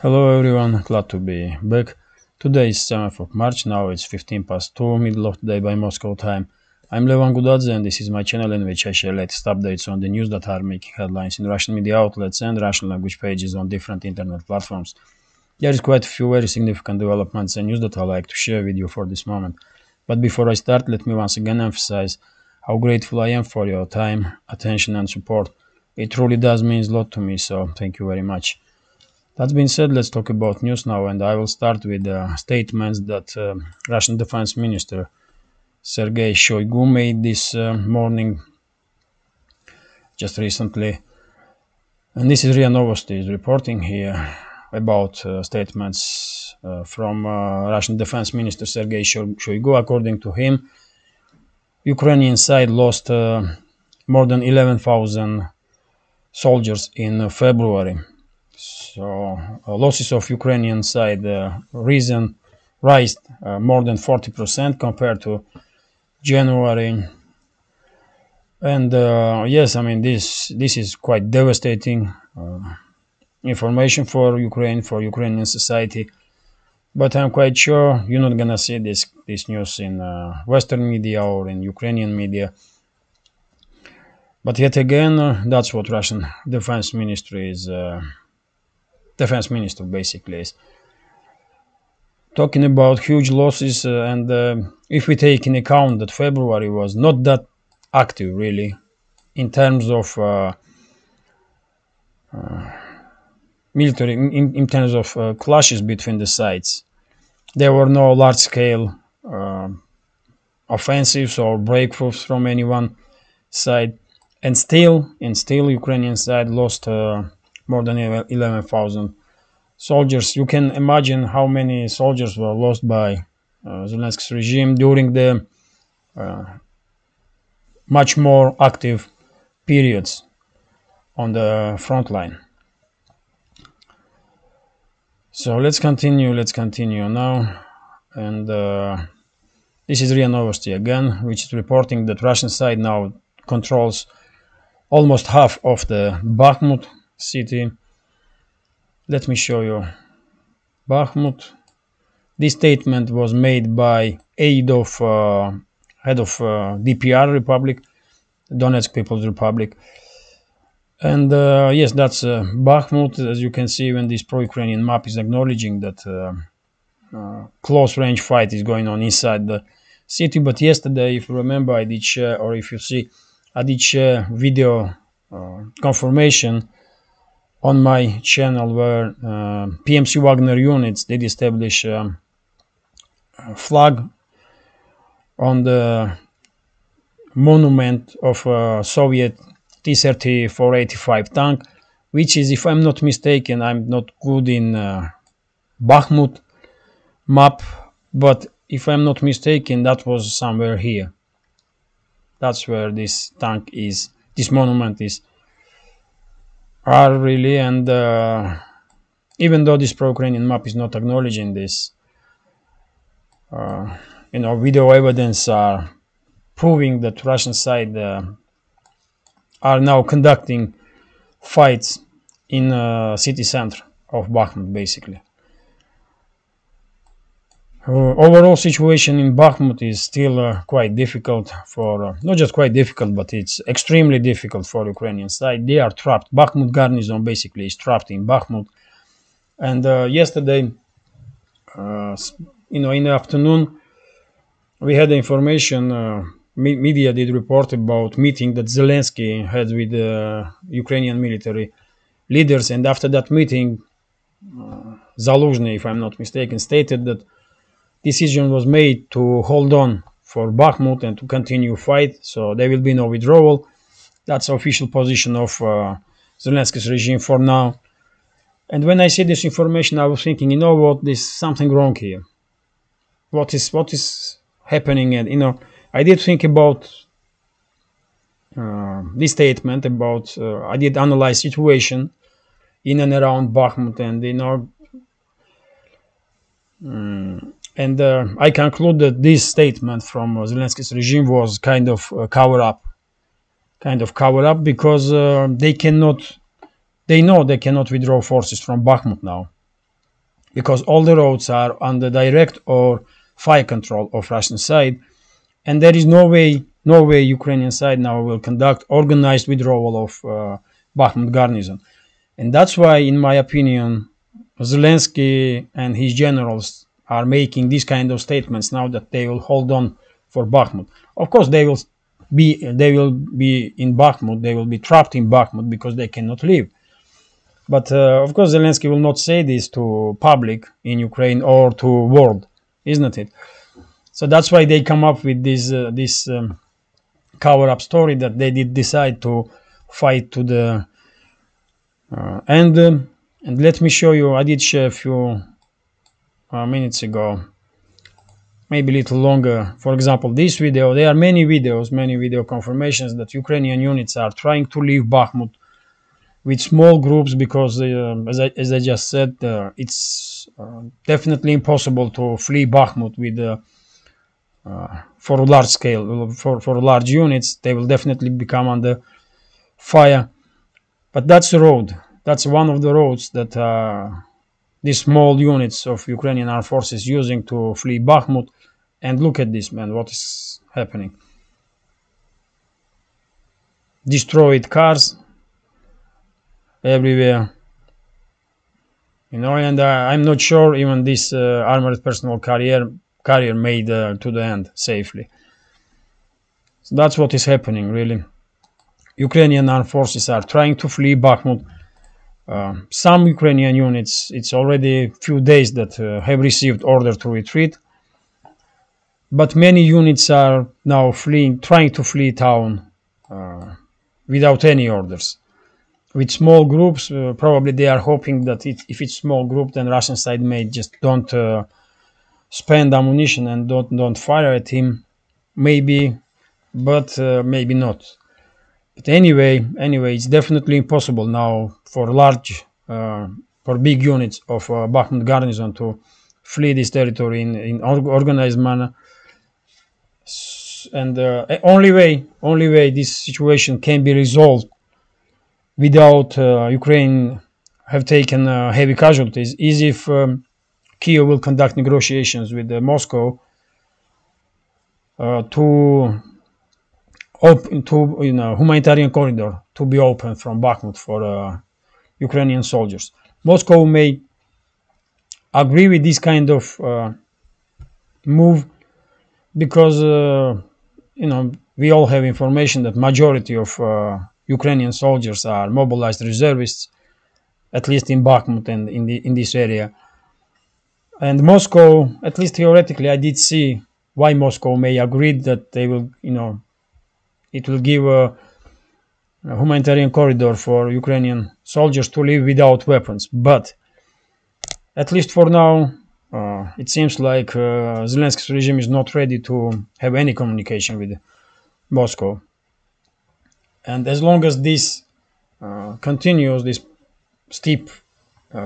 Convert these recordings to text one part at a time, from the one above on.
Hello everyone, glad to be back. Today is 7th of March, now it's 15 past 2, middle of the day by Moscow time. I'm Levan Gudadze and this is my channel in which I share latest updates on the news that are making headlines in Russian media outlets and Russian language pages on different internet platforms. There is quite a few very significant developments and news that I like to share with you for this moment. But before I start, let me once again emphasize how grateful I am for your time, attention and support. It truly does mean a lot to me, so thank you very much. That being said, let's talk about news now, and I will start with statements that Russian Defense Minister Sergei Shoigu made this morning, just recently. And this is RIA Novosti is reporting here about statements from Russian Defense Minister Sergei Shoigu. According to him, Ukrainian side lost more than 11,000 soldiers in February. So losses of Ukrainian side raised more than 40% compared to January. And yes, I mean this is quite devastating information for Ukraine, for Ukrainian society. But I'm quite sure you're not gonna see this news in Western media or in Ukrainian media. But yet again, that's what Russian Defense Ministry is. Defense Minister basically is talking about huge losses, and if we take in account that February was not that active really in terms of military, in terms of clashes between the sides, there were no large-scale offensives or breakthroughs from any one side, and still Ukrainian side lost more than 11,000 soldiers. You can imagine how many soldiers were lost by Zelensky's regime during the much more active periods on the front line. So let's continue now. And this is RIA Novosti again, which is reporting that Russian side now controls almost half of the Bakhmut city. Let me show you Bakhmut. This statement was made by head of DPR Republic, Donetsk People's Republic. And yes, that's Bakhmut. As you can see, when this pro-Ukrainian map is acknowledging that close-range fight is going on inside the city. But yesterday, if you remember, I did share, or if you see, I did share video confirmation on my channel where PMC Wagner units did establish a flag on the monument of a Soviet T-34-85 tank, which is, if I'm not mistaken, I'm not good in Bakhmut map, but if I'm not mistaken, that was somewhere here. That's where this tank is, this monument is. Are really, and even though this pro-Ukrainian map is not acknowledging this, video evidence are proving that Russian side are now conducting fights in city center of Bakhmut, basically. Overall situation in Bakhmut is still quite difficult for, not just quite difficult, but it's extremely difficult for Ukrainian side. They are trapped. Bakhmut garnison basically is trapped in Bakhmut. And yesterday, in the afternoon, we had the information, media did report about meeting that Zelensky had with Ukrainian military leaders. And after that meeting, Zaluzhny, if I'm not mistaken, stated that decision was made to hold on for Bakhmut and to continue fight, so there will be no withdrawal. That's the official position of Zelensky's regime for now. And when I see this information, I was thinking, you know what, there's something wrong here. What is happening? And I did think about this statement about. I did analyze situation in and around Bakhmut, and I conclude that this statement from Zelensky's regime was kind of cover up, because they know they cannot withdraw forces from Bakhmut now. because all the roads are under direct or fire control of Russian side, and there is no way Ukrainian side now will conduct organized withdrawal of Bakhmut garrison. And that's why, in my opinion, Zelensky and his generals are making these kind of statements now that they will hold on for Bakhmut. Of course, they will be in Bakhmut. They will be trapped in Bakhmut because they cannot leave. But of course, Zelensky will not say this to public in Ukraine or to world, isn't it? So that's why they come up with this cover-up story that they did decide to fight to the end. And let me show you. I did share a few minutes ago, maybe a little longer. For example, this video. There are many video confirmations that Ukrainian units are trying to leave Bakhmut with small groups because, as I just said, it's definitely impossible to flee Bakhmut with for large scale, for large units. They will definitely become under fire. But that's the road. That's one of the roads that these small units of Ukrainian armed forces using to flee Bakhmut. And look at this, man, what is happening. Destroyed cars everywhere. And I'm not sure even this armored personnel carrier made to the end safely. So that's what is happening, really. Ukrainian armed forces are trying to flee Bakhmut. Some Ukrainian units, it's already a few days that have received order to retreat. But many units are now trying to flee town without any orders. With small groups, probably they are hoping that if it's small group, then Russian side may just don't spend ammunition and don't fire at him. Maybe, but maybe not. But anyway, it's definitely impossible now for for big units of Bakhmut garrison to flee this territory in organized manner. And only way this situation can be resolved without Ukraine have taken heavy casualties is if Kyiv will conduct negotiations with Moscow to humanitarian corridor to be opened from Bakhmut for Ukrainian soldiers. Moscow may agree with this kind of move because we all have information that majority of Ukrainian soldiers are mobilized reservists, at least in Bakhmut and in this area. And Moscow, at least theoretically, I did see why Moscow may agree that they will, it will give a humanitarian corridor for Ukrainian soldiers to live without weapons. But at least for now, it seems like Zelensky's regime is not ready to have any communication with Moscow. And as long as this continues, this steep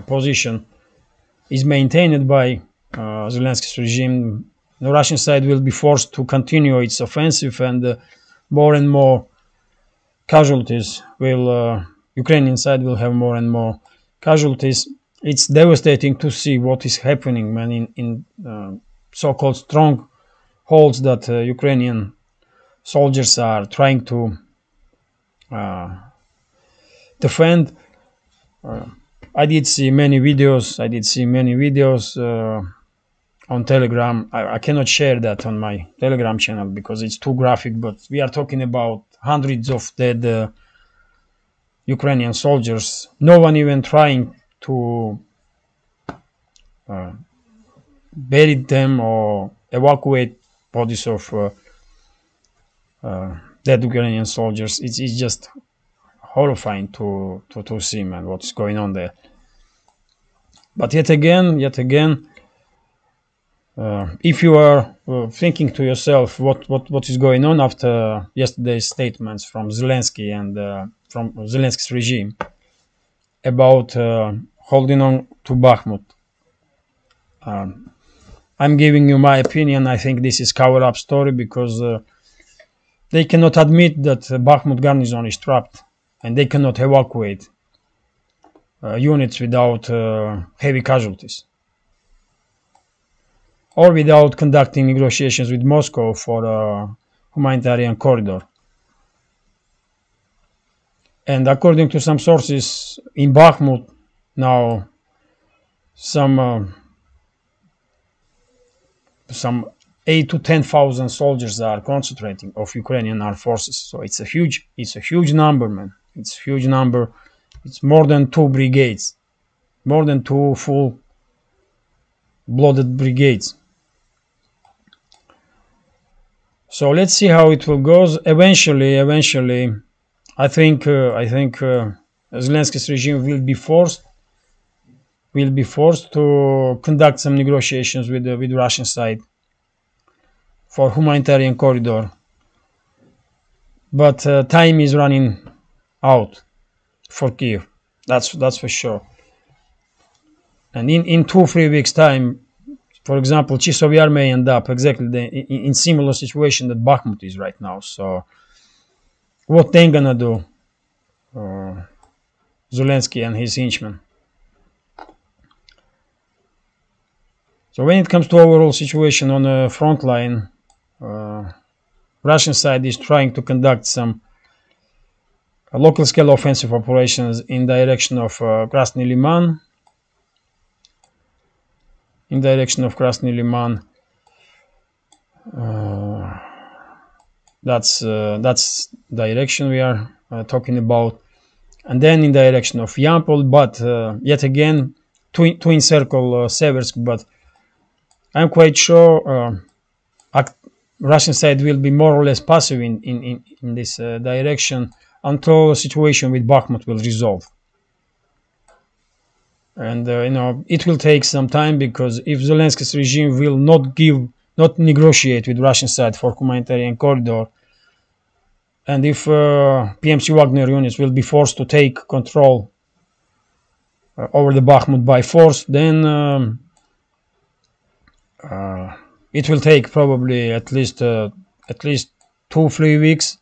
position is maintained by Zelensky's regime, the Russian side will be forced to continue its offensive, and more and more casualties Ukrainian side will have more and more casualties. It's devastating to see what is happening, man, in so-called strongholds that Ukrainian soldiers are trying to defend. I did see many videos on Telegram. I cannot share that on my Telegram channel because it's too graphic, but we are talking about hundreds of dead Ukrainian soldiers. No one even trying to bury them or evacuate bodies of dead Ukrainian soldiers. It's just horrifying to see, man, what's going on there. But yet again, if you are thinking to yourself what is going on after yesterday's statements from Zelensky and from Zelensky's regime about holding on to Bakhmut, I'm giving you my opinion. I think this is cover-up story because they cannot admit that Bakhmut garrison is trapped, and they cannot evacuate units without heavy casualties. or without conducting negotiations with Moscow for a humanitarian corridor. And according to some sources in Bakhmut, now some 8 to 10,000 soldiers are concentrating of Ukrainian armed forces. So it's a huge number, man. It's a huge number. It's more than 2 brigades, more than 2 full-blooded brigades. So let's see how it will go. Eventually, I think Zelensky's regime will be forced to conduct some negotiations with the Russian side for humanitarian corridor. But time is running out for Kyiv. That's for sure. And in 2-3 weeks time, for example, Chisovyar may end up exactly in similar situation that Bakhmut is right now. So what they gonna do, Zelensky and his henchmen? So when it comes to overall situation on the front line, Russian side is trying to conduct some local scale offensive operations in direction of Krasny Liman. That's direction we are talking about, and then in direction of Yampol, but yet again to encircle Seversk. But I'm quite sure Russian side will be more or less passive in this direction until the situation with Bakhmut will resolve. And it will take some time, because if Zelensky's regime will not negotiate with Russian side for humanitarian corridor, and if PMC Wagner units will be forced to take control over the Bakhmut by force, then it will take probably at least 2-3 weeks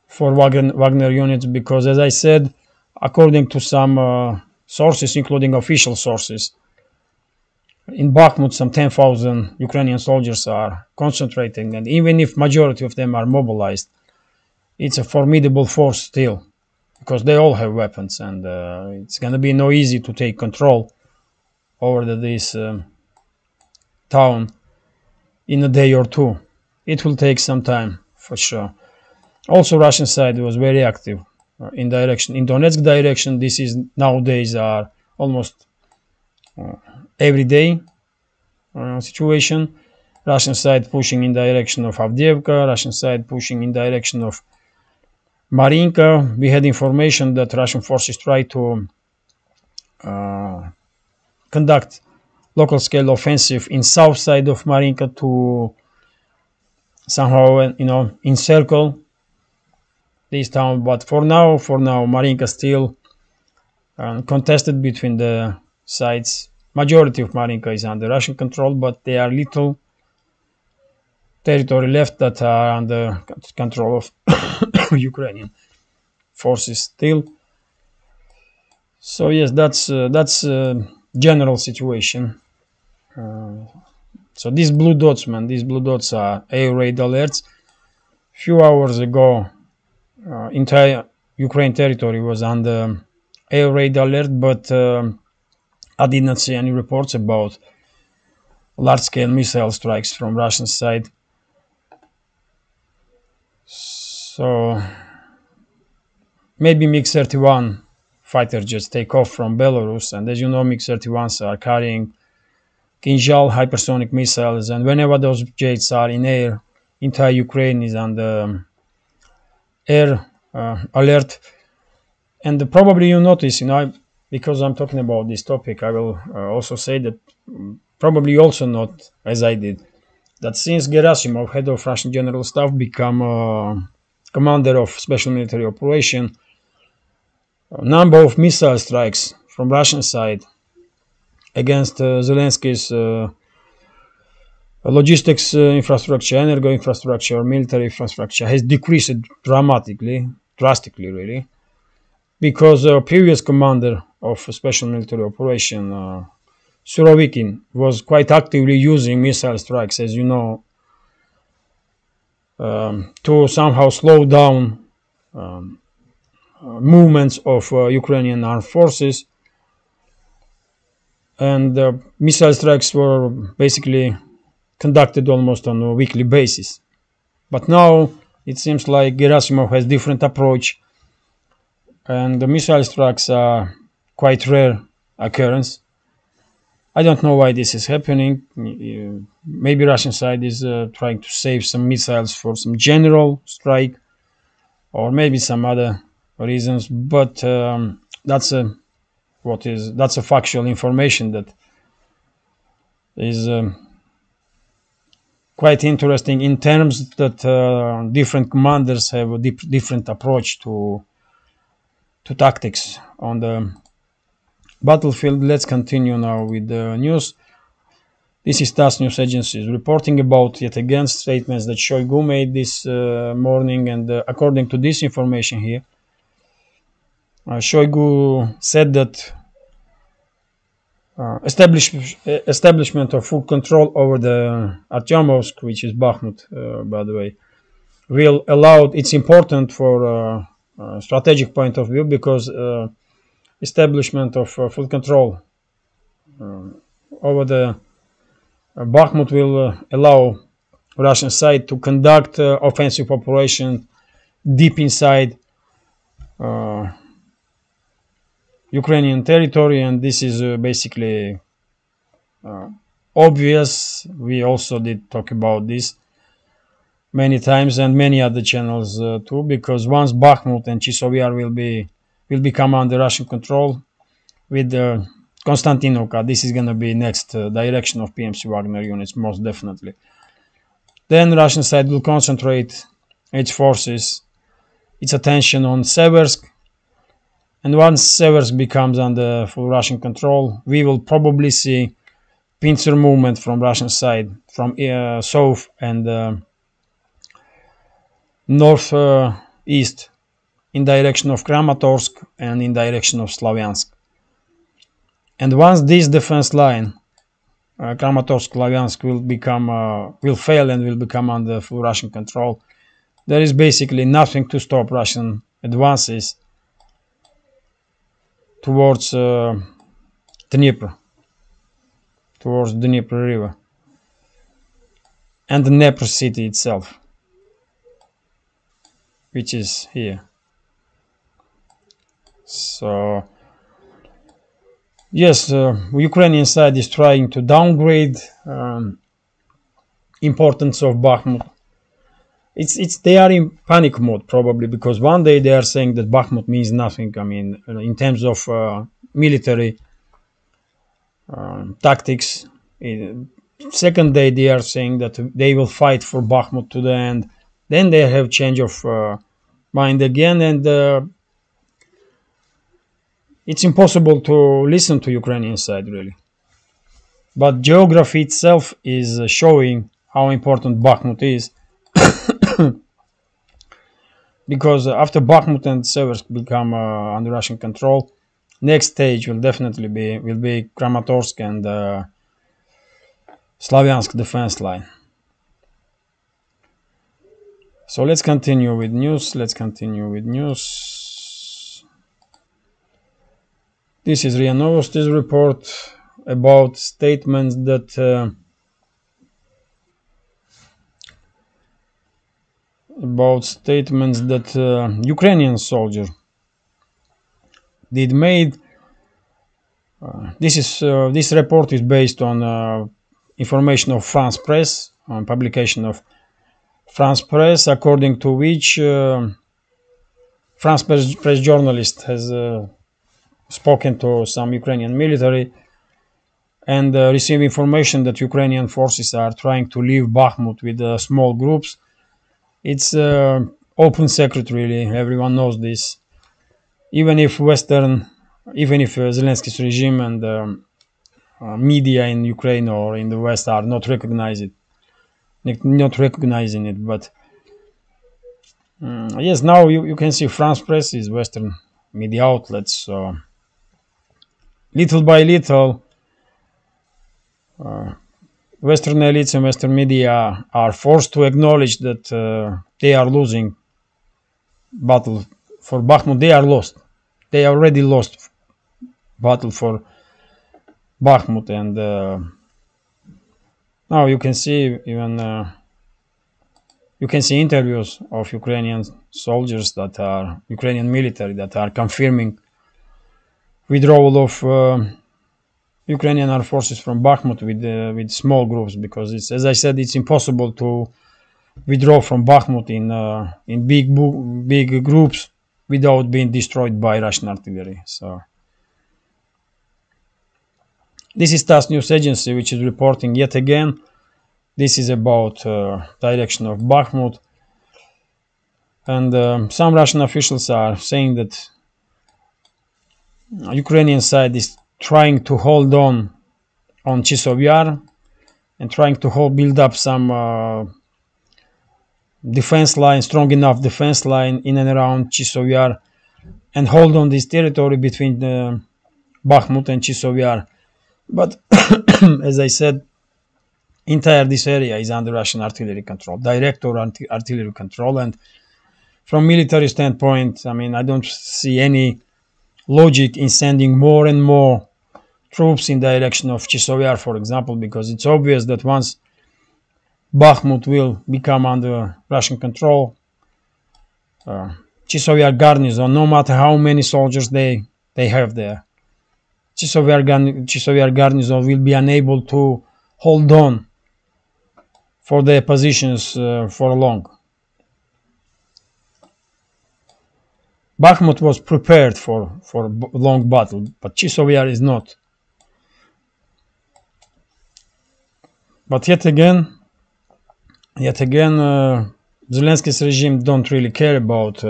for Wagner units, because, as I said, according to some sources, including official sources, in Bakhmut some 10,000 Ukrainian soldiers are concentrating, and even if majority of them are mobilized, it's a formidable force still, because they all have weapons, and it's gonna be no easy to take control over this town in a day or two. It will take some time for sure. Also, Russian side was very active in Donetsk direction. This is nowadays almost every day situation. Russian side pushing in direction of Avdiivka, Russian side pushing in direction of Marinka. We had information that Russian forces try to conduct local scale offensive in south side of Marinka to somehow encircle this town. But for now Marinka still contested between the sides. Majority of Marinka is under Russian control, but there are little territory left that are under control of Ukrainian forces still. So yes, that's general situation. So these blue dots, man, are air raid alerts. Few hours ago, entire Ukraine territory was under air raid alert, but I did not see any reports about large-scale missile strikes from Russian side. So maybe MiG-31 fighter jets take off from Belarus, and as you know, MiG-31s are carrying Kinzhal hypersonic missiles, and whenever those jets are in air, entire Ukraine is under air alert. And probably you notice, because I'm talking about this topic, I will also say that probably you also note, as I did, that since Gerasimov, head of Russian General Staff, become commander of special military operation, a number of missile strikes from Russian side against Zelensky's logistics infrastructure, energy infrastructure, military infrastructure has decreased drastically really, because previous commander of special military operation, Surovikin was quite actively using missile strikes, as you know, to somehow slow down movements of Ukrainian armed forces. And missile strikes were basically conducted almost on a weekly basis. But now it seems like Gerasimov has different approach, and the missile strikes are quite rare occurrence. I don't know why this is happening. Maybe Russian side is trying to save some missiles for some general strike, or maybe some other reasons. But that's a factual information that is quite interesting in terms that different commanders have a different approach to tactics on the battlefield. Let's continue now with the news. This is TASS news agency reporting about yet again statements that Shoigu made this morning, and according to this information here, Shoigu said that establishment of full control over the Artyomovsk, which is Bakhmut, by the way, will allow. It's important for strategic point of view, because establishment of full control over the Bakhmut will allow Russian side to conduct offensive operation deep inside Ukrainian territory, and this is basically obvious. We also did talk about this many times, and many other channels too, because once Bakhmut and Chisov Yar will become under Russian control with Konstantinovka, this is going to be next direction of PMC Wagner units, most definitely. Then Russian side will concentrate its forces, its attention on Seversk, and once Seversk becomes under full Russian control, we will probably see pincer movement from Russian side, from south and northeast in direction of Kramatorsk and in direction of Slavyansk. And once this defense line, Kramatorsk, Slavyansk, will fail and will become under full Russian control, there is basically nothing to stop Russian advances towards Dnieper, towards the Dnieper River and the Dnieper city itself, which is here. So yes, Ukrainian side is trying to downgrade importance of Bakhmut. They are in panic mode probably, because one day they are saying that Bakhmut means nothing. I mean, in terms of military tactics. Second day they are saying that they will fight for Bakhmut to the end. Then they have change of mind again, and it's impossible to listen to Ukrainian side really. But geography itself is showing how important Bakhmut is. Because after Bakhmut and Seversk become under Russian control, next stage will definitely be Kramatorsk and Slavyansk defense line. So let's continue with news. This is RIA Novosti's report about statements that Ukrainian soldier did made. This report is based on information of France Press, on publication of France Press, according to which France Press journalist has spoken to some Ukrainian military and received information that Ukrainian forces are trying to leave Bakhmut with small groups. It's open secret, really. Everyone knows this. Even if Zelensky's regime and media in Ukraine or in the West are not recognizing it, but yes, now you can see France Press is Western media outlets. So little by little, Western elites and Western media are forced to acknowledge that they are losing battle for Bakhmut. They are lost. They already lost battle for Bakhmut, and now you can see even you can see interviews of Ukrainian soldiers that are Ukrainian military that are confirming withdrawal of Ukrainian armed forces from Bakhmut with small groups, because it's, as I said, it's impossible to withdraw from Bakhmut in big groups without being destroyed by Russian artillery. So this is TASS news agency, which is reporting yet again. This is about direction of Bakhmut, and some Russian officials are saying that Ukrainian side is trying to hold on Chisov Yar and trying to build up some defense line, strong enough defense line in and around Chisov Yar, and hold on this territory between Bakhmut and Chisov Yar. But as I said, entire this area is under Russian artillery control, direct or artillery control, and from military standpoint, I mean, I don't see any logic in sending more and more troops in direction of Chisov Yar, for example, because it's obvious that once Bakhmut will become under Russian control, Chisov Yar garnison, no matter how many soldiers they have there, Chisov Yar garnison will be unable to hold on for their positions for long. Bakhmut was prepared for long battle, but Chisov Yar is not. But yet again, Zelensky's regime don't really care about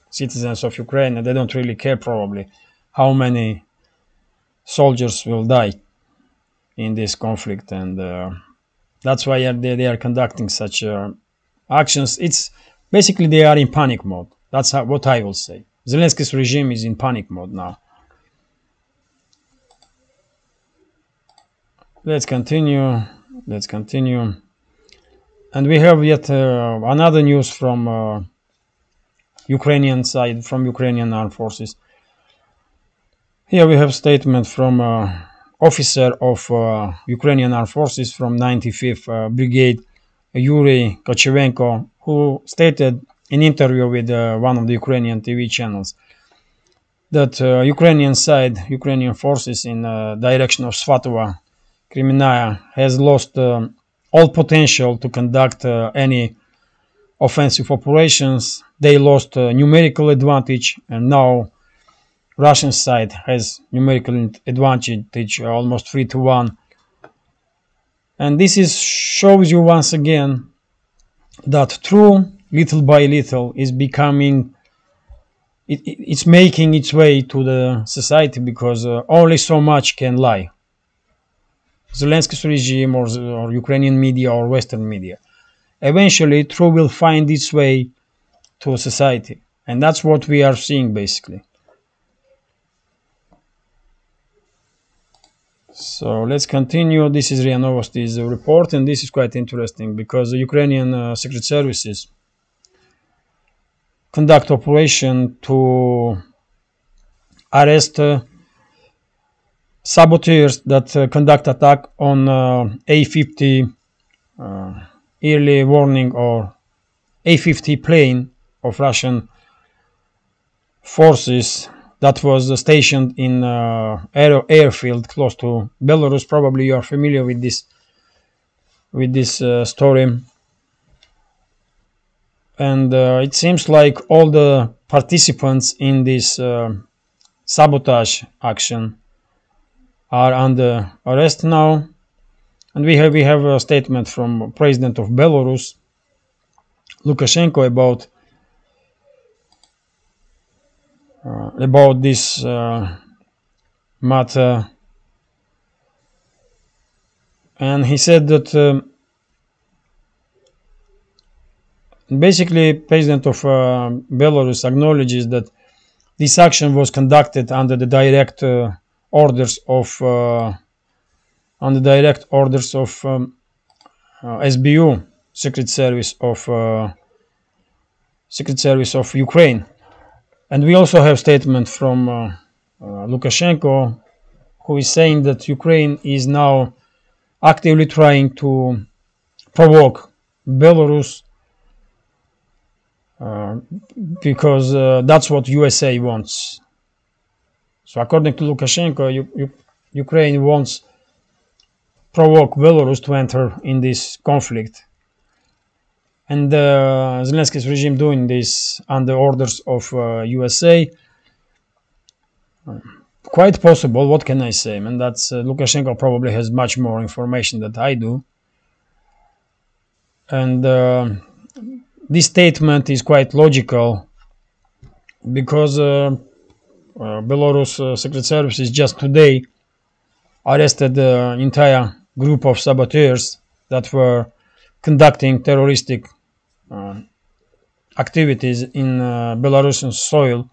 citizens of Ukraine, and they don't really care probably how many soldiers will die in this conflict, and that's why they are conducting such actions. It's basically they are in panic mode. That's what I will say. Zelensky's regime is in panic mode now. Let's continue. And we have yet another news from Ukrainian side, from Ukrainian armed forces. Here we have a statement from officer of Ukrainian armed forces from 95th Brigade, Yuri Kochevenko, who stated in interview with one of the Ukrainian TV channels that Ukrainian forces in direction of Svatova, Kremenaya, has lost all potential to conduct any offensive operations. They lost numerical advantage, and now Russian side has numerical advantage almost 3-1. And this shows you once again that through little by little is becoming, it's making its way to the society, because only so much can lie. Zelensky's regime or Ukrainian media or Western media. Eventually, truth will find its way to society. And that's what we are seeing basically. So let's continue. This is RIA Novosti's report, and this is quite interesting because the Ukrainian secret services conduct operation to arrest saboteurs that conduct attack on A-50 early warning or A-50 plane of Russian forces that was stationed in airfield close to Belarus. Probably you are familiar with this story. And it seems like all the participants in this sabotage action are under arrest now. And we have a statement from President of Belarus, Lukashenko, about this matter. And he said that basically President of Belarus acknowledges that this action was conducted under the direct orders of on the direct orders of SBU, Secret Service of Ukraine. And we also have statement from Lukashenko, who is saying that Ukraine is now actively trying to provoke Belarus because that's what USA wants. So according to Lukashenko, Ukraine wants provoke Belarus to enter in this conflict. And Zelensky's regime doing this under orders of USA. Quite possible, what can I say? And that's Lukashenko probably has much more information than I do. And this statement is quite logical because Belarus Secret Services just today arrested the entire group of saboteurs that were conducting terroristic activities in Belarusian soil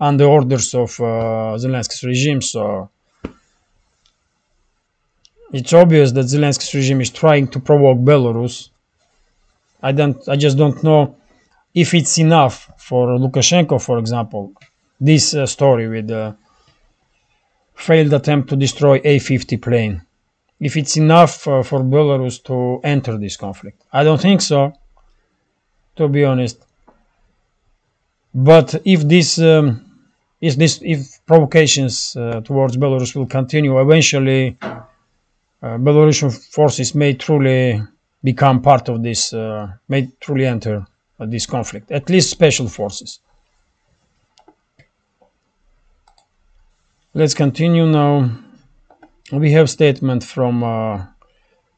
under orders of Zelensky's regime. So it's obvious that Zelensky's regime is trying to provoke Belarus. I just don't know if it's enough for Lukashenko, for example, this story with the failed attempt to destroy A-50 plane. If it's enough for Belarus to enter this conflict. I don't think so, to be honest. But if if provocations towards Belarus will continue, eventually Belarusian forces may truly become part of this, may truly enter this conflict, at least special forces. Let's continue now. We have statement from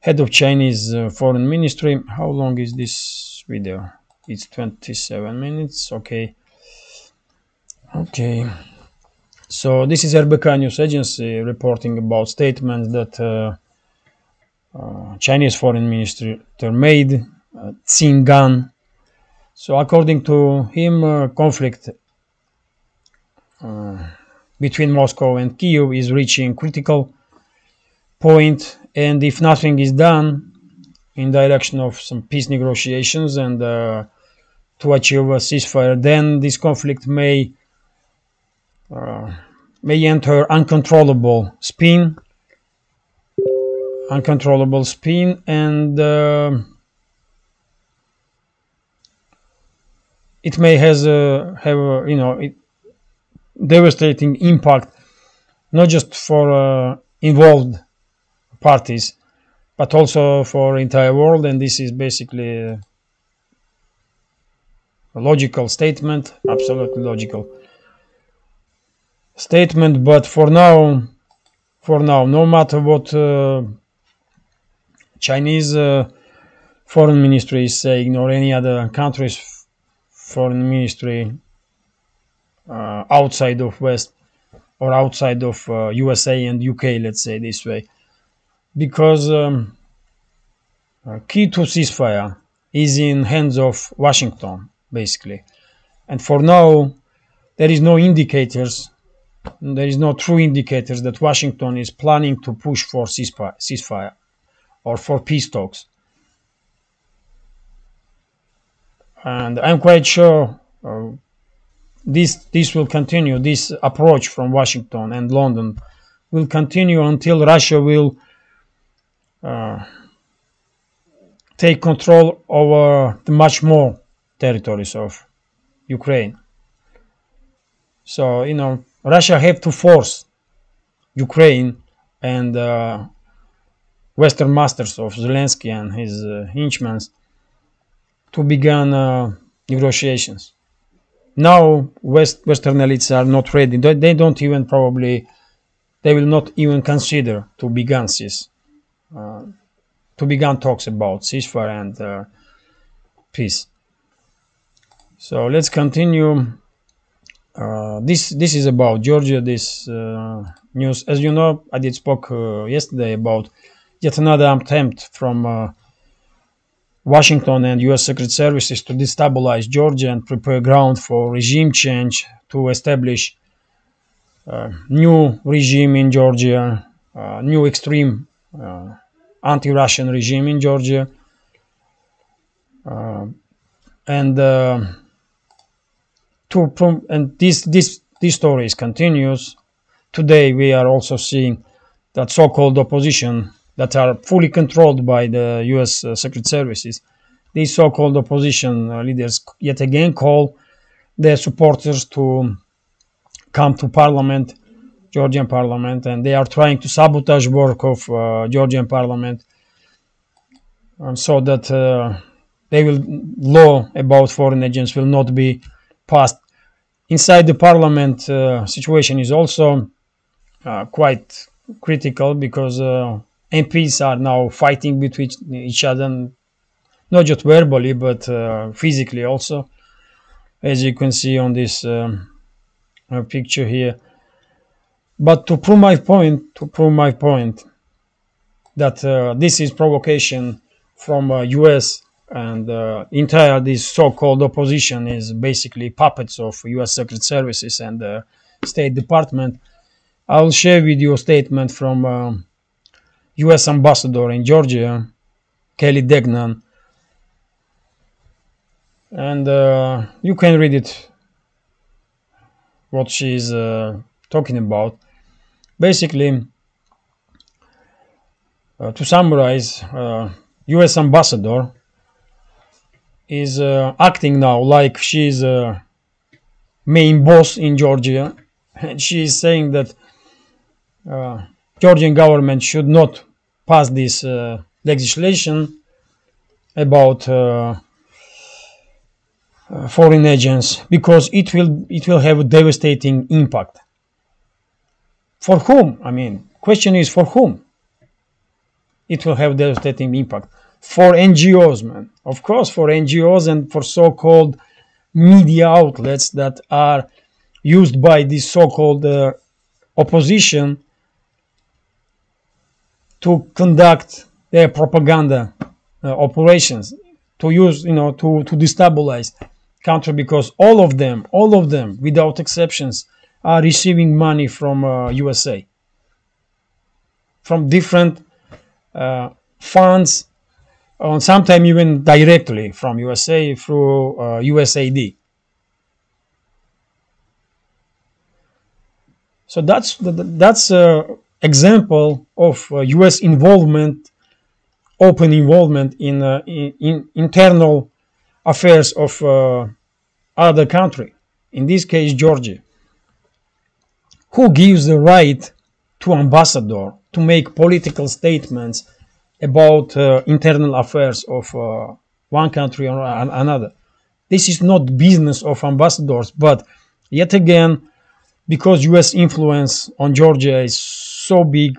head of Chinese foreign ministry. How long is this video? It's 27 minutes. Okay. So this is RBK News Agency reporting about statements that Chinese foreign minister made, Gan. So according to him, conflict between Moscow and Kyiv is reaching critical point, and if nothing is done in direction of some peace negotiations and to achieve a ceasefire, then this conflict may enter uncontrollable spin, and it may have a devastating impact, not just for involved parties, but also for entire world. And this is basically a logical statement, absolutely logical statement. But for now, no matter what Chinese foreign ministry is saying, or any other country's foreign ministry outside of West or outside of USA and UK, let's say this way, because key to ceasefire is in hands of Washington, basically. And for now, there is no true indicators that Washington is planning to push for ceasefire or for peace talks. And I'm quite sure this will continue. This approach from Washington and London will continue until Russia will take control over the much more territories of Ukraine. So, Russia have to force Ukraine and Western masters of Zelensky and his henchmen to begin negotiations. Now, Western elites are not ready. They will not even consider to begin talks about ceasefire and peace. So let's continue. This is about Georgia. This news, as you know, I did spoke yesterday about yet another attempt from Washington and U.S. Secret Services to destabilize Georgia and prepare ground for regime change to establish new regime in Georgia, new extreme anti-Russian regime in Georgia, and this story continues. Today we are also seeing that so-called opposition that are fully controlled by the U.S. Secret Services. These so-called opposition leaders yet again call their supporters to come to parliament, Georgian parliament, and they are trying to sabotage work of Georgian parliament, so that law about foreign agents will not be passed. Inside the parliament, situation is also quite critical, because MPs are now fighting between each other, not just verbally but physically also, as you can see on this picture here. But to prove my point that this is provocation from US, and entire this so-called opposition is basically puppets of US Secret Services and the State Department, I will share with you a statement from US Ambassador in Georgia, Kelly Degnan, and you can read it, what she's talking about. Basically, to summarize, US Ambassador is acting now like she's main boss in Georgia, and she is saying that Georgian government should not pass this legislation about foreign agents, because it will have a devastating impact. For whom? I mean, question is, for whom it will have devastating impact? For NGOs, man. Of course, for NGOs and for so-called media outlets that are used by this so-called opposition to conduct their propaganda operations, to use, to destabilize country, because all of them, without exceptions, are receiving money from USA, from different funds, and sometimes even directly from USA through USAID. So that's example of U.S. involvement, open involvement in internal affairs of other country. In this case, Georgia. Who gives the right to ambassador to make political statements about internal affairs of one country or another? This is not business of ambassadors, but yet again, because U.S. influence on Georgia is so big,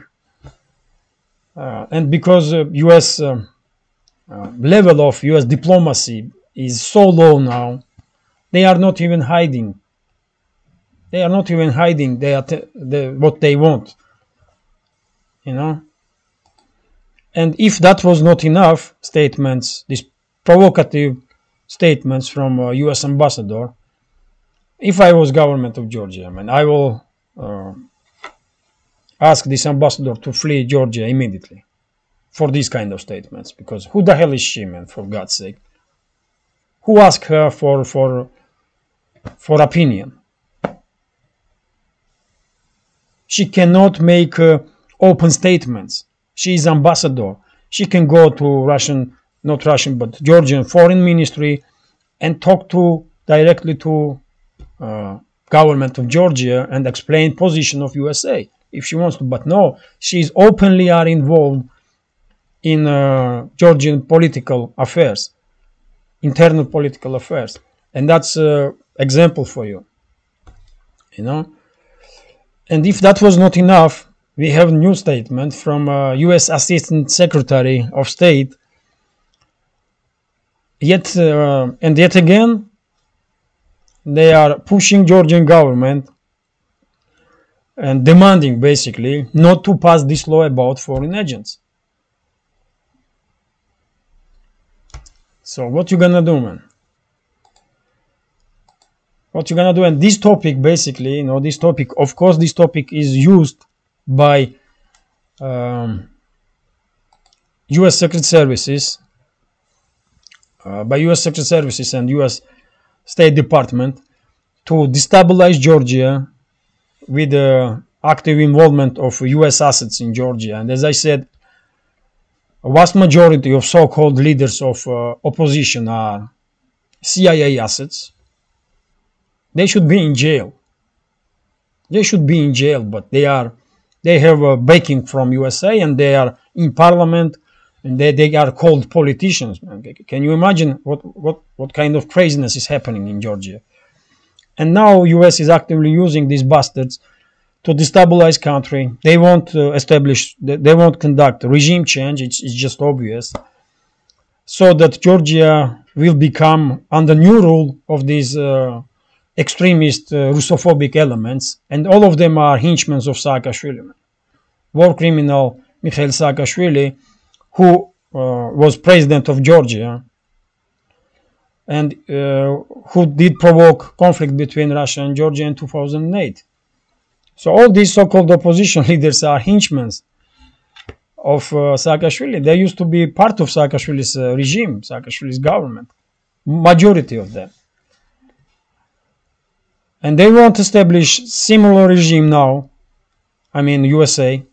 and because U.S. Level of U.S. diplomacy is so low now, they are not even hiding. They are not even hiding what they want, And if that was not enough statements, these provocative statements from U.S. ambassador, if I was government of Georgia, I will ask this ambassador to flee Georgia immediately for these kind of statements, because who the hell is she, man, for God's sake? Who asked her for opinion? She cannot make open statements. She is ambassador. She can go to Georgian foreign ministry and talk directly to government of Georgia and explain position of USA if she wants to. But no, she is openly involved in Georgian political affairs, internal political affairs, and that's an example for you, And if that was not enough, we have a new statement from U.S. Assistant Secretary of State. Yet again, they are pushing Georgian government and demanding, basically, not to pass this law about foreign agents. So what you gonna do, man? What you gonna do? And this topic, basically, this topic is used by U.S. Secret Services, by U.S. Secret Services and U.S. State Department to destabilize Georgia with the active involvement of U.S. assets in Georgia. And as I said, a vast majority of so-called leaders of opposition are CIA assets. They should be in jail. They should be in jail, but they have a backing from USA, and they are in parliament, and they are called politicians. Can you imagine what kind of craziness is happening in Georgia? And now US is actively using these bastards to destabilize country. They won't they won't conduct regime change. It's just obvious. So that Georgia will become under new rule of these extremist Russophobic elements, and all of them are henchmen of Saakashvili. War criminal Mikhail Saakashvili, who was president of Georgia and who did provoke conflict between Russia and Georgia in 2008. So all these so-called opposition leaders are henchmen of Saakashvili. They used to be part of Saakashvili's regime, Saakashvili's government, majority of them. And they want to establish similar regime now, I mean USA,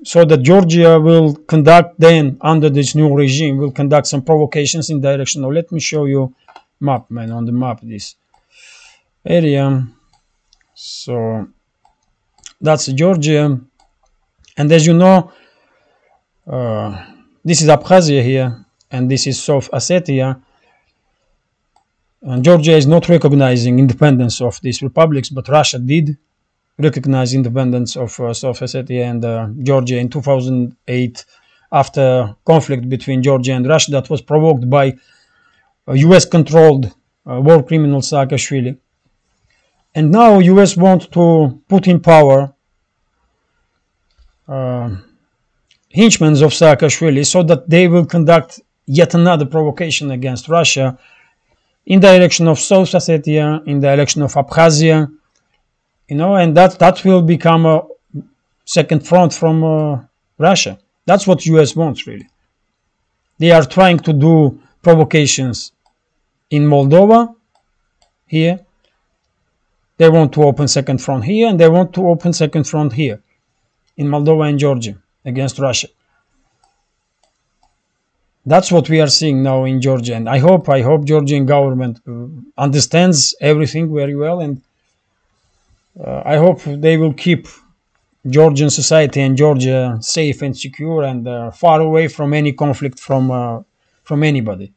so that Georgia will conduct then, under this new regime, will conduct some provocations in direction of, let me show you map, man, on the map, this area. So that's Georgia. And as you know, this is Abkhazia here, and this is South Ossetia. And Georgia is not recognizing independence of these republics, but Russia did recognize independence of South Ossetia and Georgia in 2008 after conflict between Georgia and Russia that was provoked by US-controlled war criminal Saakashvili. And now US want to put in power henchmen of Saakashvili so that they will conduct yet another provocation against Russia in direction of South Ossetia, in direction of Abkhazia, and that will become a second front from Russia. That's what US wants, really. They are trying to do provocations in Moldova, here. They want to open second front here, and they want to open second front here, in Moldova and Georgia, against Russia. That's what we are seeing now in Georgia, and I hope Georgian government understands everything very well, and I hope they will keep Georgian society and Georgia safe and secure and far away from any conflict from anybody,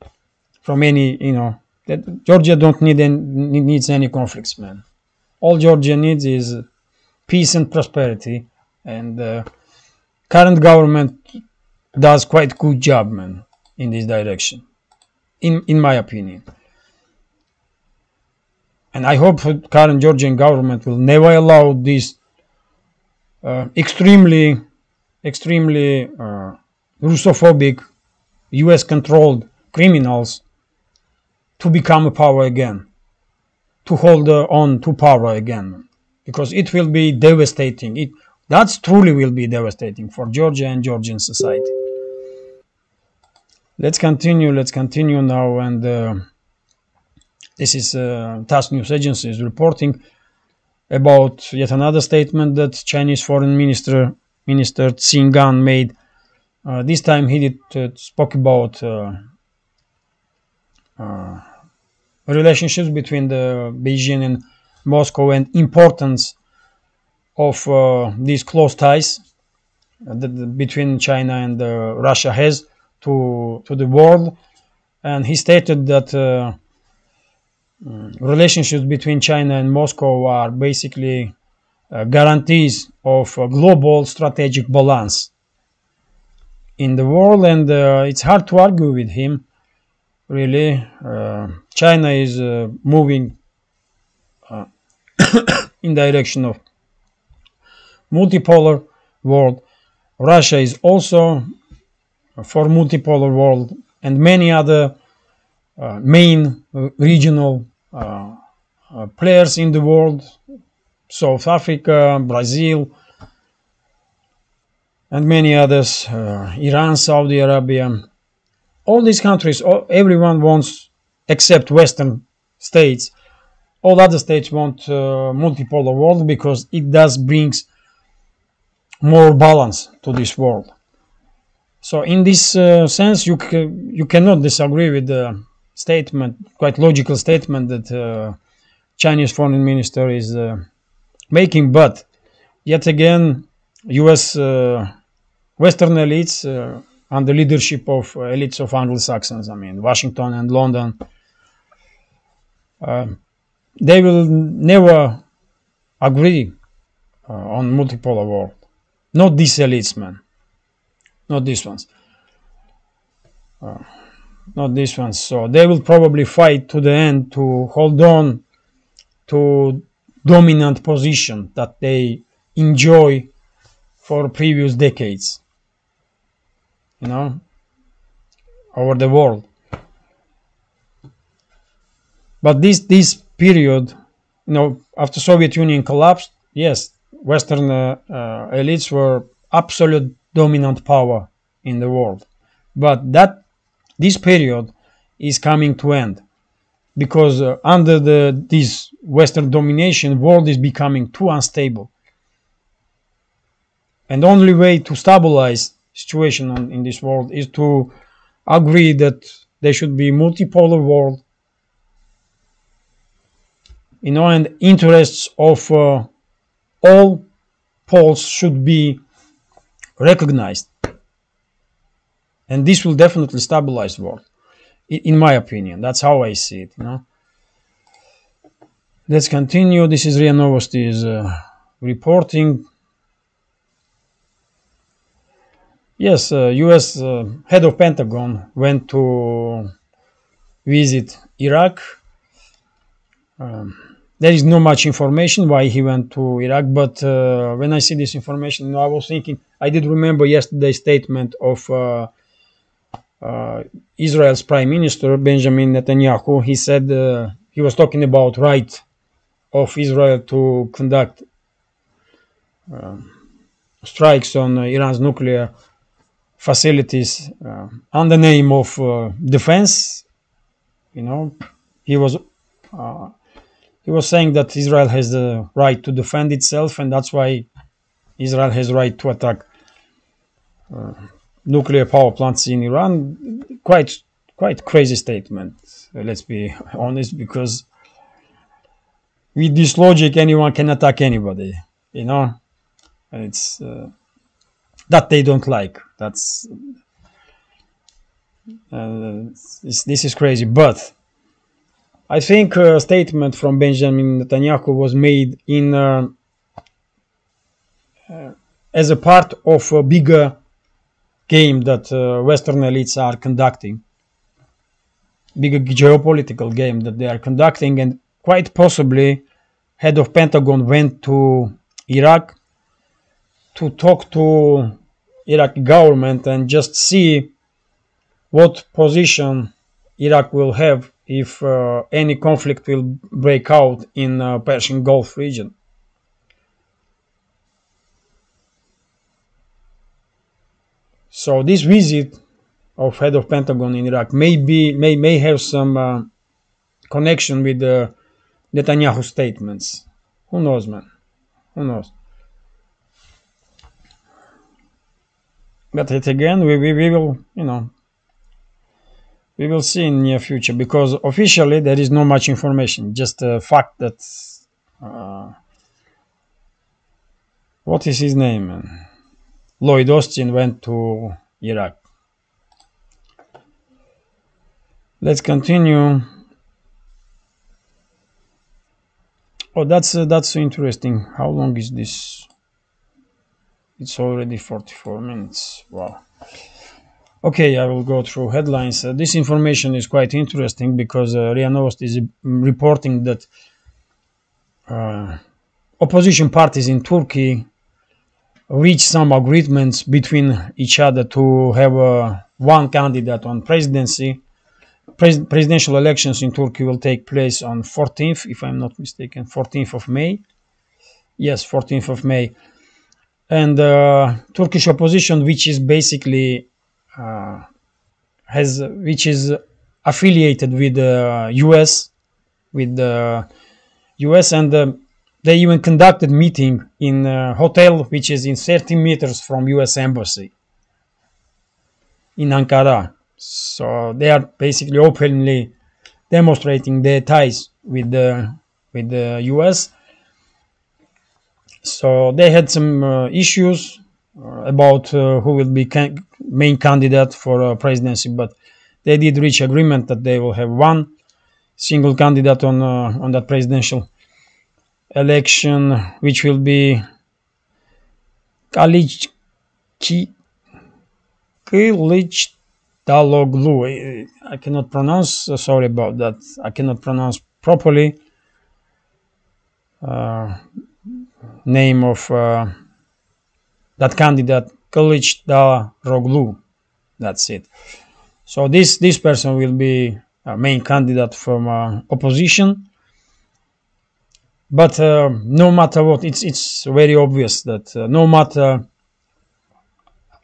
from any that Georgia don't needs any conflicts, man. All Georgia needs is peace and prosperity, and current government does quite good job, man, in this direction, in my opinion. And I hope current Georgian government will never allow these extremely Russophobic, US-controlled criminals to become a power again, to hold on to power again, because it will be devastating. That truly will be devastating for Georgia and Georgian society. Let's continue now, and this is TASS News Agency is reporting about yet another statement that Chinese Foreign Minister Xingan made. This time he spoke about relationships between the Beijing and Moscow and importance of these close ties that between China and Russia has to the world. And he stated that relationships between China and Moscow are basically guarantees of a global strategic balance in the world, and it's hard to argue with him, really. China is moving in direction of multipolar world. Russia is also for multipolar world, and many other main regional players in the world, South Africa, Brazil, and many others, Iran, Saudi Arabia. All these countries, everyone wants, except Western states, all other states want multipolar world because it does brings more balance to this world. So in this sense, you cannot disagree with the statement, quite logical statement that Chinese foreign minister is making. But yet again, U.S. Western elites, under leadership of elites of Anglo-Saxons, I mean Washington and London, they will never agree on multipolar world. Not these elites, man. Not these ones. Not these ones. So they will probably fight to the end to hold on to dominant position that they enjoy for previous decades, over the world. But this period, after Soviet Union collapsed, yes, Western elites were absolute dominant power in the world. But this period is coming to end because under this Western domination, world is becoming too unstable. And the only way to stabilize situation in this world is to agree that there should be multipolar world, and interests of all poles should be recognized. And this will definitely stabilize the world, in my opinion. That's how I see it, Let's continue. This is RIA Novosti's reporting. Yes, U.S. Head of Pentagon went to visit Iraq. There is not much information why he went to Iraq, but when I see this information, I was thinking, I did remember yesterday's statement of Israel's Prime Minister, Benjamin Netanyahu. He said he was talking about right of Israel to conduct strikes on Iran's nuclear facilities on the name of defense. He was saying that Israel has the right to defend itself, and that's why Israel has the right to attack nuclear power plants in Iran. Quite crazy statement. Let's be honest, because with this logic, anyone can attack anybody. It's that they don't like. That's this is crazy, but I think a statement from Benjamin Netanyahu was made in as a part of a bigger game that Western elites are conducting, bigger geopolitical game that they are conducting, and quite possibly Head of Pentagon went to Iraq to talk to Iraqi government and just see what position Iraq will have if any conflict will break out in Persian Gulf region. So this visit of Head of Pentagon in Iraq may have some connection with the Netanyahu statements. Who knows, man? Who knows? But yet again, we will, we will see in near future, because officially there is not much information. Just the fact that what is his name, man? Lloyd Austin went to Iraq. Let's continue. Oh, that's interesting. How long is this? It's already 44 minutes. Wow. Okay, I will go through headlines. This information is quite interesting because RIA Novosti is reporting that opposition parties in Turkey reach some agreements between each other to have one candidate on presidency. Presidential elections in Turkey will take place on 14th, if I'm not mistaken, 14th of May. Yes, 14th of May. and Turkish opposition, which is basically which is affiliated with the US, and they even conducted meeting in a hotel which is in 30 meters from US embassy in Ankara. So they are basically openly demonstrating their ties with the US. So they had some issues about who will be main candidate for presidency, but they did reach agreement that they will have one single candidate on that presidential election, which will be Kılıçdaroğlu. I cannot pronounce. Sorry about that. I cannot pronounce properly. Name of that candidate, Kılıçdaroğlu. That's it. So this person will be a main candidate from opposition. But no matter what, it's very obvious that no matter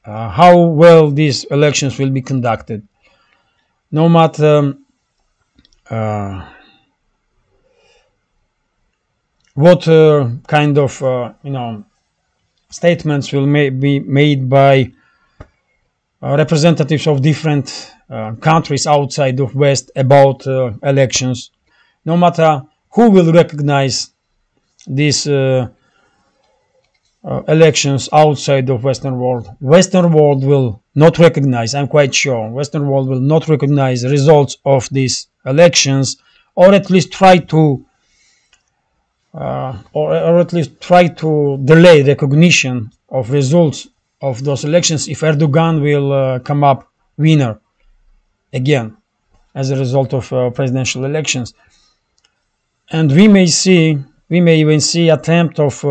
how well these elections will be conducted, no matter what kind of statements will be made by representatives of different countries outside of West about elections, no matter who will recognize these elections outside of Western world will not recognize, I'm quite sure, Western world will not recognize the results of these elections, or at least try to delay recognition of results of those elections if Erdogan will come up winner again as a result of presidential elections. And we may even see attempt of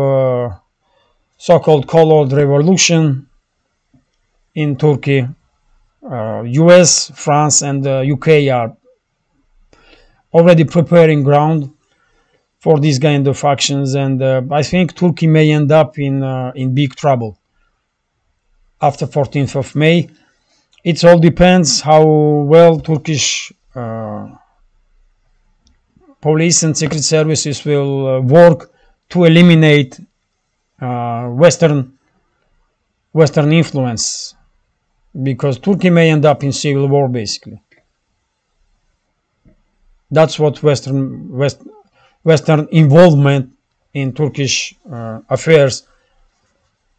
so-called colored revolution in Turkey. US, France, and UK are already preparing ground for these kind of actions, and I think Turkey may end up in big trouble after 14th of May. It all depends how well Turkish police and secret services will work to eliminate Western influence, because Turkey may end up in civil war basically. That's what Western involvement in Turkish affairs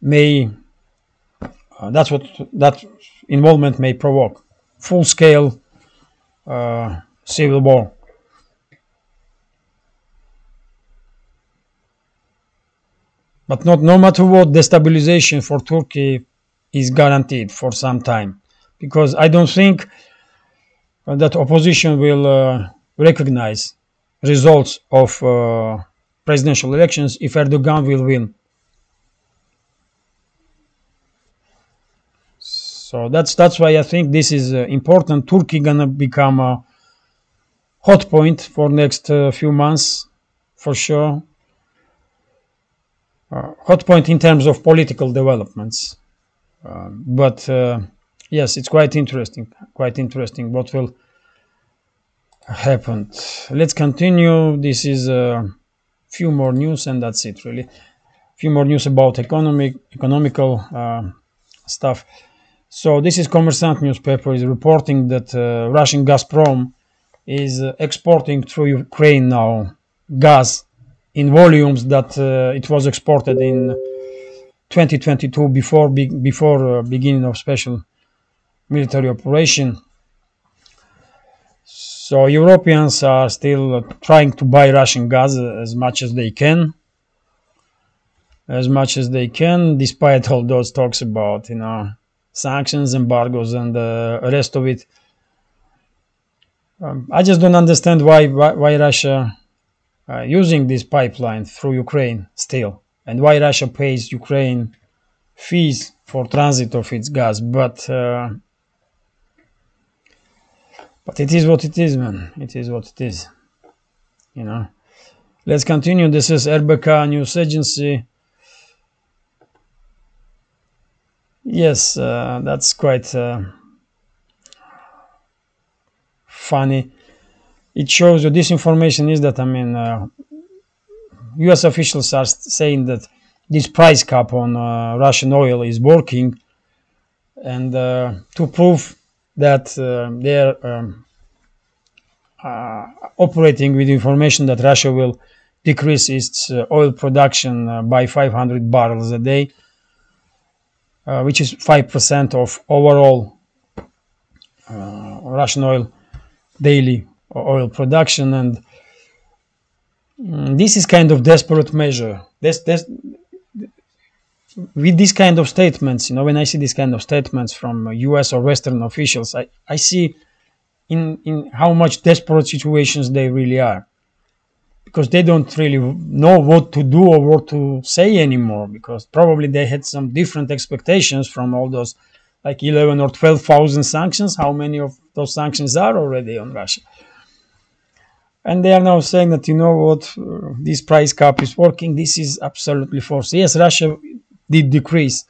may that's what that involvement may provoke: full-scale civil war. But no matter what, destabilization for Turkey is guaranteed for some time, because I don't think that opposition will recognize results of presidential elections if Erdogan will win. So that's why I think this is important. Turkey gonna become a hot point for next few months, for sure. Hot point in terms of political developments. But yes, it's quite interesting what will happen. Let's continue. This is a few more news, and that's it really. Few more news about economical stuff. So this is Kommersant newspaper is reporting that Russian Gazprom is exporting through Ukraine now gas in volumes that it was exported in 2022 before beginning of special military operation. So Europeans are still trying to buy Russian gas as much as they can, despite all those talks about sanctions, embargoes, and the rest of it. I just don't understand why Russia using this pipeline through Ukraine still, and why Russia pays Ukraine fees for transit of its gas. But it is what it is, man. It is what it is. Let's continue. This is RBK News Agency. Yes, that's quite funny. It shows you this information is that, I mean, US officials are saying that this price cap on Russian oil is working, and to prove that they're operating with information that Russia will decrease its oil production by 500 barrels a day, which is 5% of overall Russian oil daily oil production. And this is kind of desperate measure. With these kind of statements, when I see these kind of statements from US or Western officials, I see in how much desperate situations they really are, because they don't really know what to do or what to say anymore, because probably they had some different expectations from all those like 11 or 12,000 sanctions. How many of those sanctions are already on Russia? And they are now saying that, this price cap is working. This is absolutely false. Yes, Russia did decrease.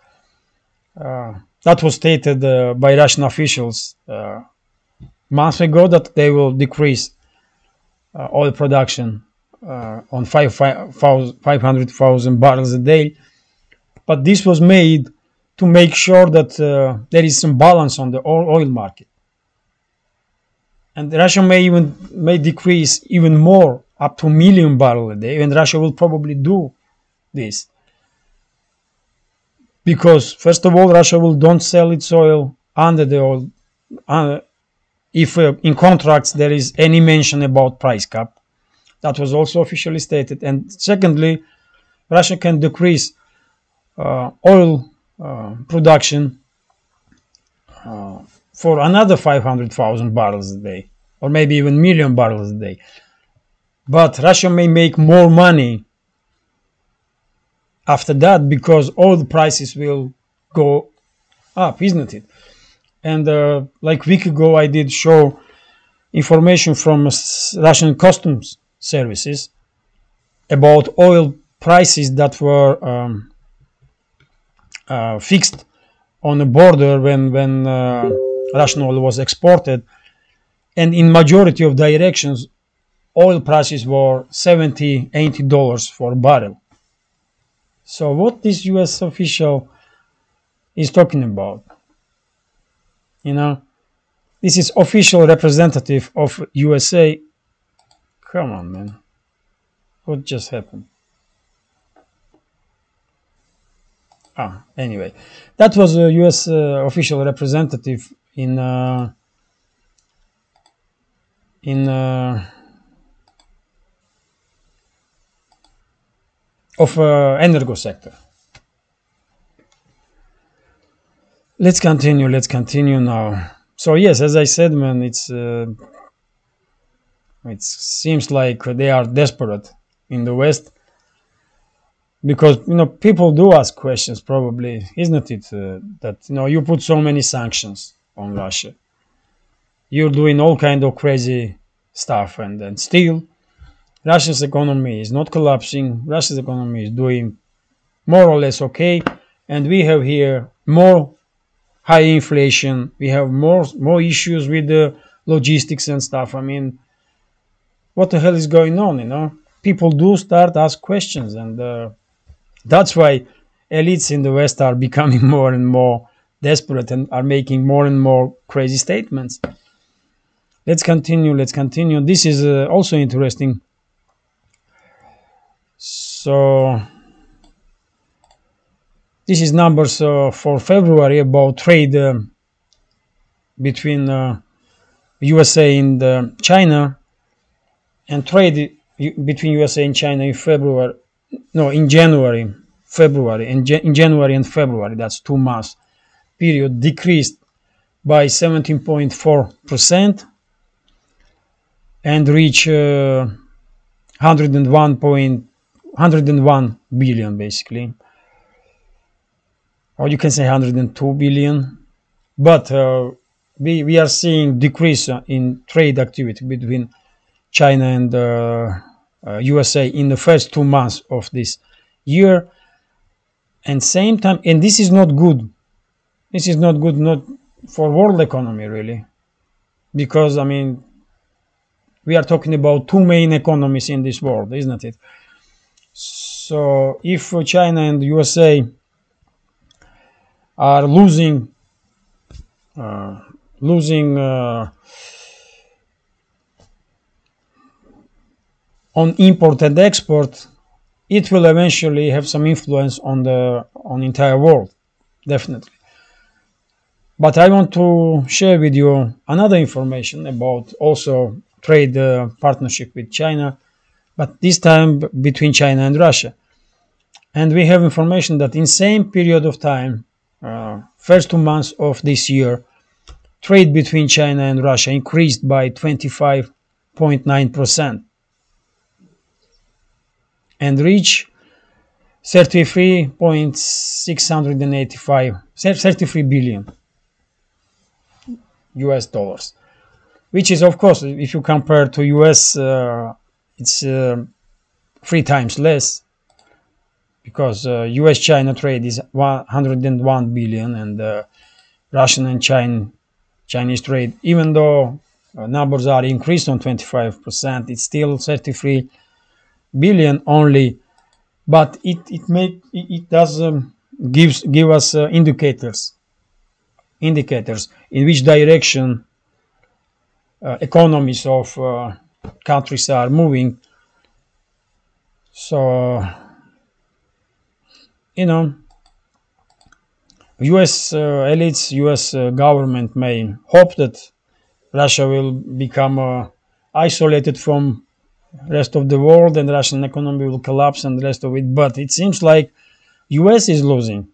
That was stated by Russian officials months ago, that they will decrease oil production on 500,000 barrels a day. But this was made to make sure that there is some balance on the oil market. And Russia may decrease even more, up to 1 million barrels a day, and Russia will probably do this. Because, first of all, Russia don't sell its oil under the oil, if in contracts there is any mention about price cap. That was also officially stated. And secondly, Russia can decrease oil production for another 500,000 barrels a day, or maybe even 1 million barrels a day. But Russia may make more money after that, because all the prices will go up, isn't it? And like a week ago, I did show information from Russian customs services about oil prices that were fixed on the border when Russian oil was exported. And in majority of directions, oil prices were $70, $80 for a barrel. So what this US official is talking about, this is official representative of USA. Come on, man. What just happened? Anyway, that was a US official representative in energo sector. Let's continue now. So yes, as I said, man, it seems like they are desperate in the West, because people do ask questions, probably, isn't it, that you put so many sanctions on Russia, you're doing all kind of crazy stuff, and then still Russia's economy is not collapsing. Russia's economy is doing more or less okay, and we have here more high inflation. We have more issues with the logistics and stuff. I mean, what the hell is going on? People do start ask questions, and that's why elites in the West are becoming more and more desperate and are making more and more crazy statements. Let's continue. This is also interesting. So this is numbers for February about trade between USA and China, and trade between USA and China in January and February, that's 2 months period, decreased by 17.4% and reached 101 billion, basically, or you can say 102 billion. But we are seeing decrease in trade activity between China and USA in the first 2 months of this year. And same time, and this is not good this is not good, not for world economy really, because I mean we are talking about two main economies in this world, isn't it? So if China and USA are losing on import and export, it will eventually have some influence on the entire world, definitely. But I want to share with you another information about also trade partnership with China, but this time between China and Russia. And we have information that in same period of time, first 2 months of this year, trade between China and Russia increased by 25.9% and reached 33 billion US dollars, which is, of course, if you compare to US, it's 3 times less, because US-China trade is 101 billion, and Russian and Chinese trade, even though numbers are increased on 25%, it's still 33 billion only. But it does give us indicators in which direction economies of countries are moving. So US elites, US government may hope that Russia will become isolated from rest of the world and Russian economy will collapse and the rest of it. But it seems like US is losing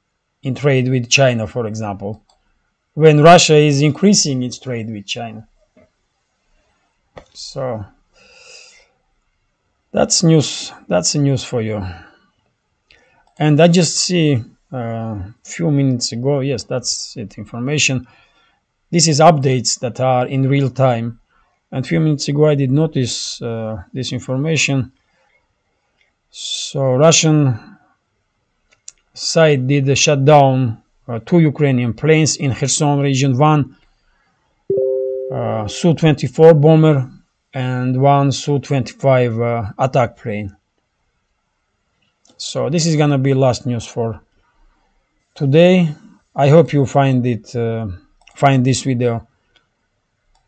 in trade with China, for example, when Russia is increasing its trade with China. So that's news. That's news for you. And I just see a few minutes ago, yes, that's it, information. This is updates that are in real time. And a few minutes ago, I did notice this information. So Russian side did shut down 2 Ukrainian planes in Kherson region, one Su-24 bomber and one Su-25 attack plane. So this is gonna be last news for today. I hope you find this video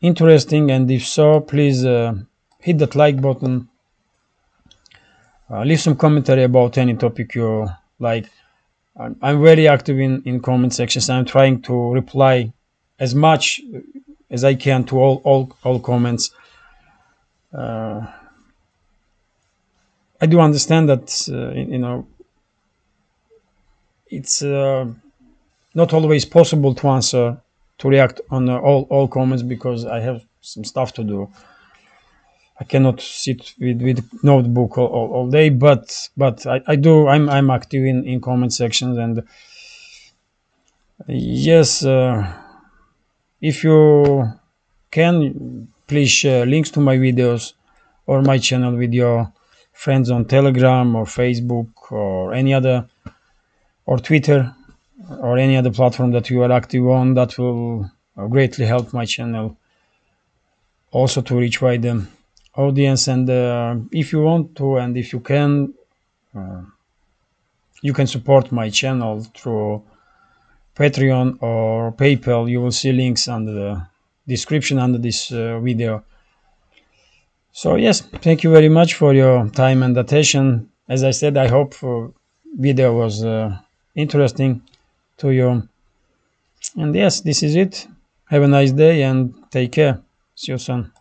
interesting, and if so, please hit that like button, leave some commentary about any topic you like. I'm very active in comment sections. I'm trying to reply as much as I can to all comments. I do understand that it's not always possible to answer, to react on all comments, because I have some stuff to do. I cannot sit with notebook all day, but I'm active in comment sections. And yes, if you can, please share links to my videos or my channel with your friends on Telegram or Facebook or any other, or Twitter or any other platform that you are active on. That will greatly help my channel also to reach wider audience. And if you want to, and if you can support my channel through Patreon or PayPal. You will see links under the description under this video. So yes, thank you very much for your time and attention. As I said, I hope video was interesting to you. And yes, this is it. Have a nice day and take care. See you soon.